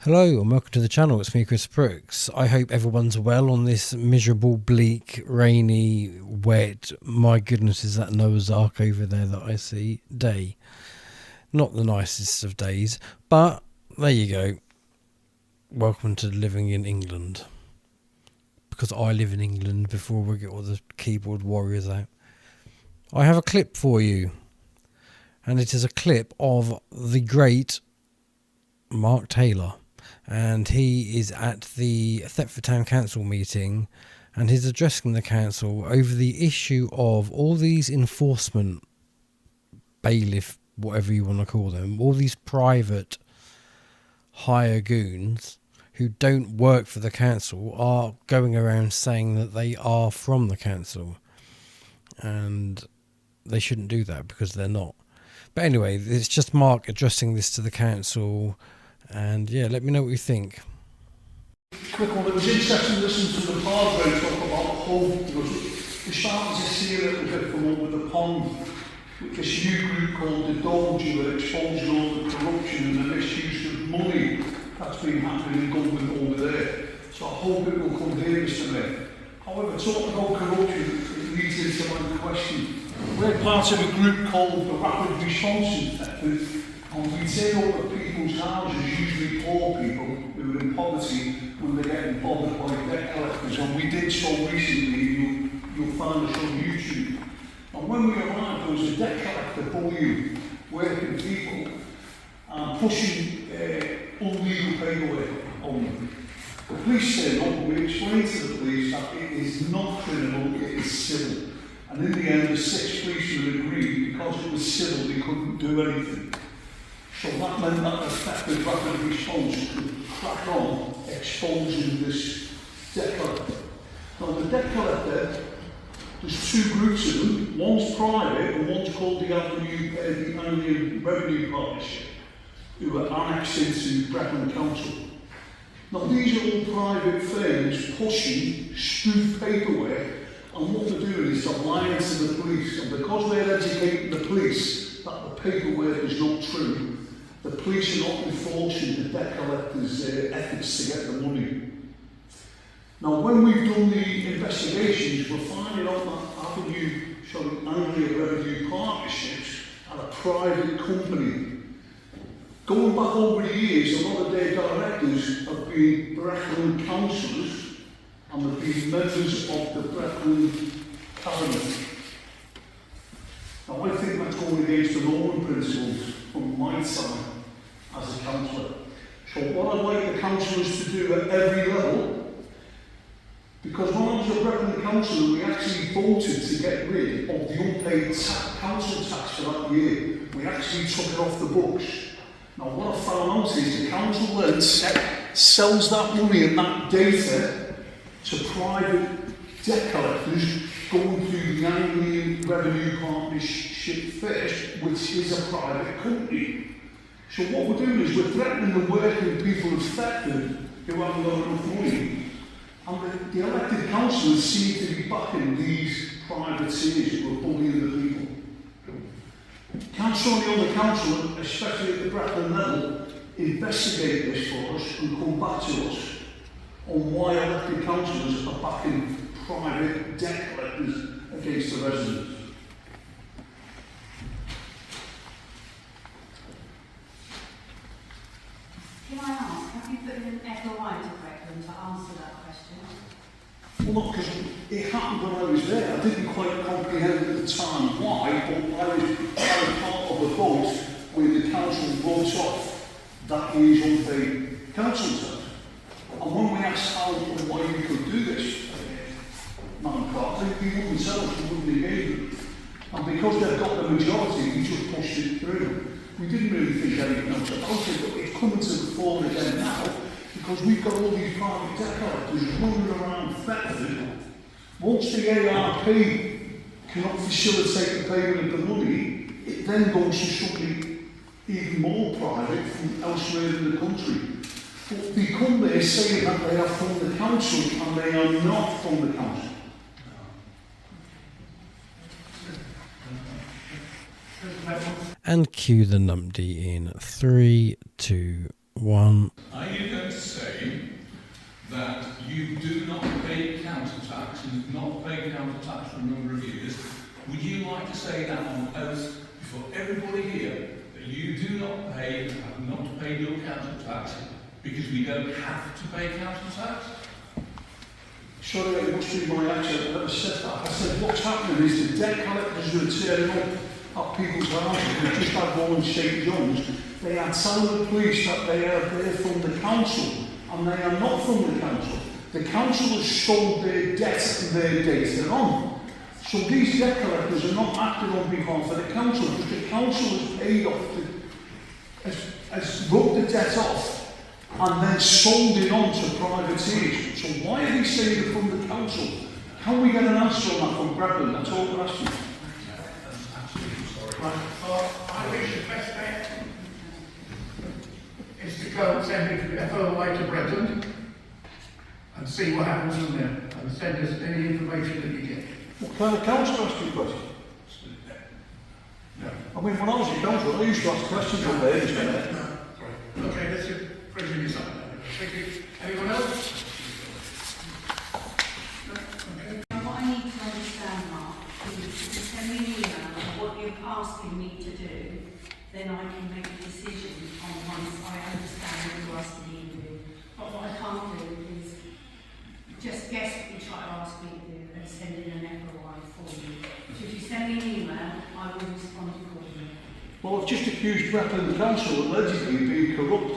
Hello and welcome to the channel. It's me, Kristofer Brooks. I hope everyone's well on this miserable, bleak, rainy, wet, my goodness, is that Noah's Ark over there that I see, day. Not the nicest of days, but there you go. Welcome to living in England. Because I live in England before we get all the keyboard warriors out. I have a clip for you. And it is a clip of the great Mark Taylor. And he is at the Thetford Town Council meeting and he's addressing the council over the issue of all these enforcement bailiff, whatever you want to call them, all these private hire goons who don't work for the council are going around saying that they are from the council, and they shouldn't do that because they're not. But anyway, it's just Mark addressing this to the council. And yeah, let me know what you think. Quick one, it was interesting listening to the Padre talk about hope. We're starting to see a little bit from over the pond with this new group called the Doge, who are exposing all the corruption and the misuse of money that's been happening in government over there. So I hope it will come here, Mr. Mayor. However, talking about corruption, it leads into my question. We're part of a group called the Rapid Response in Thetford. And we take over people's houses, usually poor people who are in poverty, when they're getting bothered by debt collectors. And we did so recently, you'll find us on YouTube. And when we arrived, there was a debt collector bullying working people and pushing illegal paperwork on them. The police said, no, but we explained to the police that it is not criminal, it is civil. And in the end, the 6 policemen agreed, because it was civil, they couldn't do anything. So that meant that effective rapid response could crack on exposing this debt collector. Now the debt collector, there's 2 groups of them. One's private and one's called the Anglian Revenue Partnership, who are annexed into Brecon Council. Now these are all private firms pushing spoof paperwork, and what they're doing is they're lying to the police. And because they're educating the police that the paperwork is not true, the police are not enforcing the debt collectors' efforts to get the money. Now, when we've done the investigations, we're finding out that Anglian Revenue Partnerships are a private company. Going back over the years, a lot of their directors have been Brecon councillors and have been members of the Brecon cabinet. Now, I think that's going against the Norman principles from my side as a councillor. So what I'd like the councillors to do at every level, because when I was a Brecon councillor, we actually voted to get rid of the unpaid council tax for that year. We actually took it off the books. Now what I found out is the council then sells that money and that data to private debt collectors going through the Anglian Revenue Partnership first, which is a private company. So what we're doing is we're threatening the working people of Thetford who haven't got enough money, and the elected councillors seem to be backing these privateers who are bullying the people. Can somebody on the council, especially at the Brecon level, investigate this for us and come back to us on why elected councillors are backing private debt collectors against the residents? Can I ask, have you put in an FOI to Brecon to answer that question? Well, not because it happened when I was there. I didn't quite comprehend at the time why, but I was part of a vote where the council wrote off that year's unpaid council tax. And when we asked how and why we could do this, Madam Clerk, they wouldn't tell us, we wouldn't engage them. And because they've got the majority, we just pushed it through. We didn't really think anything else about it, but it's coming to the fore again now, because we've got all these private debt collectors running around Thetford. Once the ARP cannot facilitate the payment of the money, it then goes to something even more private from elsewhere in the country. But they come there saying that they are from the council, and they are not from the council. And cue the numpty in 3, 2, 1. Are you going like to say that on oath before everybody here, that you do not pay, have not paid your council tax, because we don't have to pay council tax? Sorry, it must be my accent that has said that. I said what's happening is the debt collectors are turning up at people's houses. We just had one in St John's. They are telling the police that they are there from the council, and they are not from the council. The council has sold their debt and their data on. So these debt collectors are not acting on behalf of the council, because the council has paid off, has wrote the debt off, and then sold it on to privateers. So why are they saying it from the council? Can we get an answer on that from Bradley? That's all we're asking. Right. I think the best bet is to go and send it to FOI to Bretland and see what happens from there, and send us any information that you get. Well, can the council ask you a question? No. I mean, when I was in council, I used to ask questions on there. No. Okay, let's just bring this up. Thank you. Anyone else? No? Okay. What I need to understand, Mark, is if you send me an email of what you're asking me to do, then I can make a decision on once I understand what you're asking me to do. But what I can't do is just guess what you try to ask me to do and send in an FOI for you. So if you send me an email, I will respond accordingly. Well, I've just accused Bretland Council allegedly of being corrupt